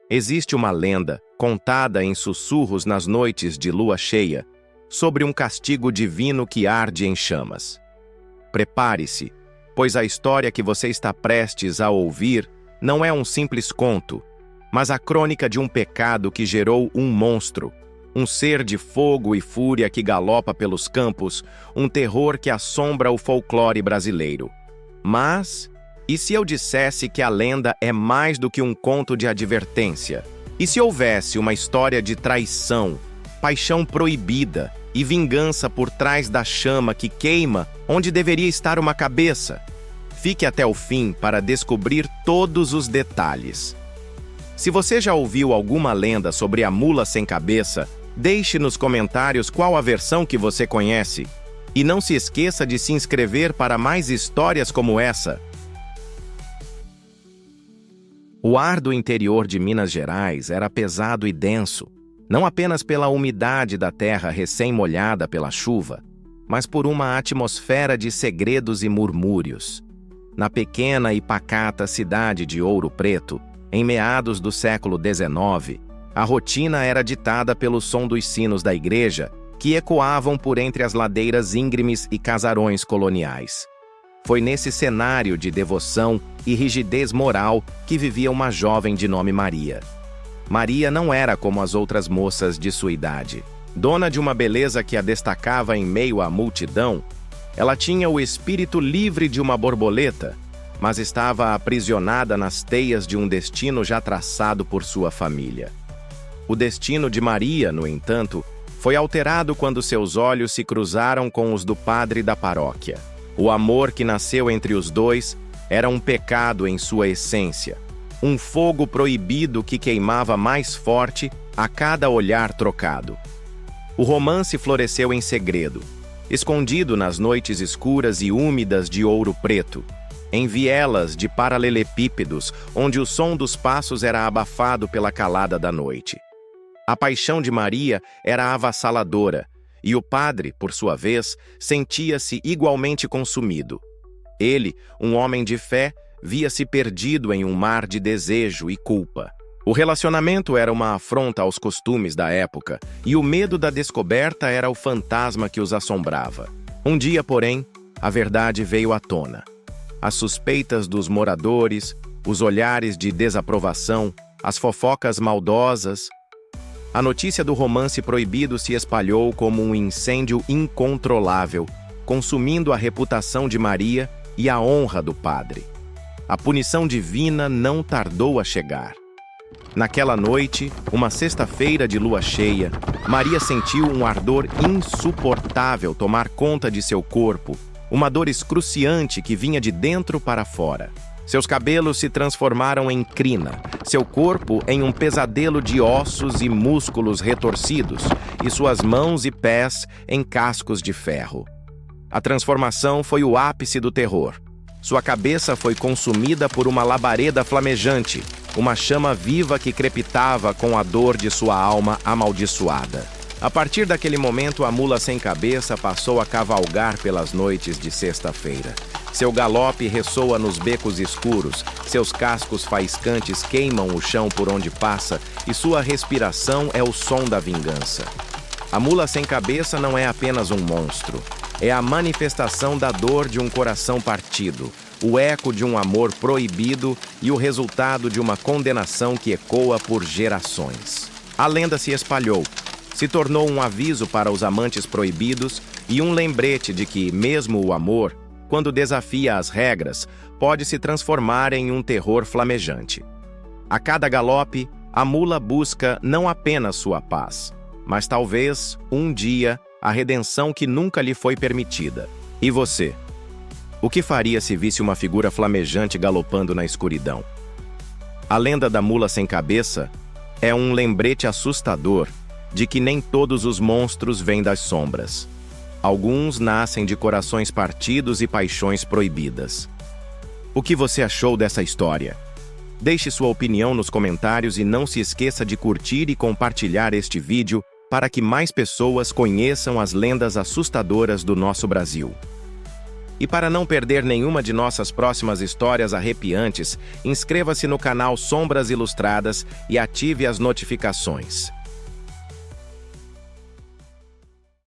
Existe uma lenda, contada em sussurros nas noites de lua cheia, sobre um castigo divino que arde em chamas. Prepare-se, pois a história que você está prestes a ouvir não é um simples conto, mas a crônica de um pecado que gerou um monstro, um ser de fogo e fúria que galopa pelos campos, um terror que assombra o folclore brasileiro. Mas, e se eu dissesse que a lenda é mais do que um conto de advertência? E se houvesse uma história de traição, paixão proibida e vingança por trás da chama que queima onde deveria estar uma cabeça? Fique até o fim para descobrir todos os detalhes. Se você já ouviu alguma lenda sobre a mula sem cabeça, deixe nos comentários qual a versão que você conhece. E não se esqueça de se inscrever para mais histórias como essa. O ar do interior de Minas Gerais era pesado e denso, não apenas pela umidade da terra recém-molhada pela chuva, mas por uma atmosfera de segredos e murmúrios. Na pequena e pacata cidade de Ouro Preto, em meados do século XIX, a rotina era ditada pelo som dos sinos da igreja, que ecoavam por entre as ladeiras íngremes e casarões coloniais. Foi nesse cenário de devoção e rigidez moral que vivia uma jovem de nome Maria. Maria não era como as outras moças de sua idade. Dona de uma beleza que a destacava em meio à multidão, ela tinha o espírito livre de uma borboleta, mas estava aprisionada nas teias de um destino já traçado por sua família. O destino de Maria, no entanto, foi alterado quando seus olhos se cruzaram com os do padre da paróquia. O amor que nasceu entre os dois era um pecado em sua essência, um fogo proibido que queimava mais forte a cada olhar trocado. O romance floresceu em segredo, escondido nas noites escuras e úmidas de Ouro Preto, em vielas de paralelepípedos, onde o som dos passos era abafado pela calada da noite. A paixão de Maria era avassaladora, e o padre, por sua vez, sentia-se igualmente consumido. Ele, um homem de fé, via-se perdido em um mar de desejo e culpa. O relacionamento era uma afronta aos costumes da época, e o medo da descoberta era o fantasma que os assombrava. Um dia, porém, a verdade veio à tona. As suspeitas dos moradores, os olhares de desaprovação, as fofocas maldosas. A notícia do romance proibido se espalhou como um incêndio incontrolável, consumindo a reputação de Maria e a honra do padre. A punição divina não tardou a chegar. Naquela noite, uma sexta-feira de lua cheia, Maria sentiu um ardor insuportável tomar conta de seu corpo, uma dor excruciante que vinha de dentro para fora. Seus cabelos se transformaram em crina, seu corpo em um pesadelo de ossos e músculos retorcidos, e suas mãos e pés em cascos de ferro. A transformação foi o ápice do terror. Sua cabeça foi consumida por uma labareda flamejante, uma chama viva que crepitava com a dor de sua alma amaldiçoada. A partir daquele momento, a mula sem cabeça passou a cavalgar pelas noites de sexta-feira. Seu galope ressoa nos becos escuros, seus cascos faiscantes queimam o chão por onde passa e sua respiração é o som da vingança. A mula sem cabeça não é apenas um monstro, é a manifestação da dor de um coração partido, o eco de um amor proibido e o resultado de uma condenação que ecoa por gerações. A lenda se espalhou, se tornou um aviso para os amantes proibidos e um lembrete de que, mesmo o amor, quando desafia as regras, pode se transformar em um terror flamejante. A cada galope, a mula busca não apenas sua paz, mas talvez, um dia, a redenção que nunca lhe foi permitida. E você? O que faria se visse uma figura flamejante galopando na escuridão? A lenda da mula sem cabeça é um lembrete assustador de que nem todos os monstros vêm das sombras. Alguns nascem de corações partidos e paixões proibidas. O que você achou dessa história? Deixe sua opinião nos comentários e não se esqueça de curtir e compartilhar este vídeo para que mais pessoas conheçam as lendas assustadoras do nosso Brasil. E para não perder nenhuma de nossas próximas histórias arrepiantes, inscreva-se no canal Sombras Ilustradas e ative as notificações.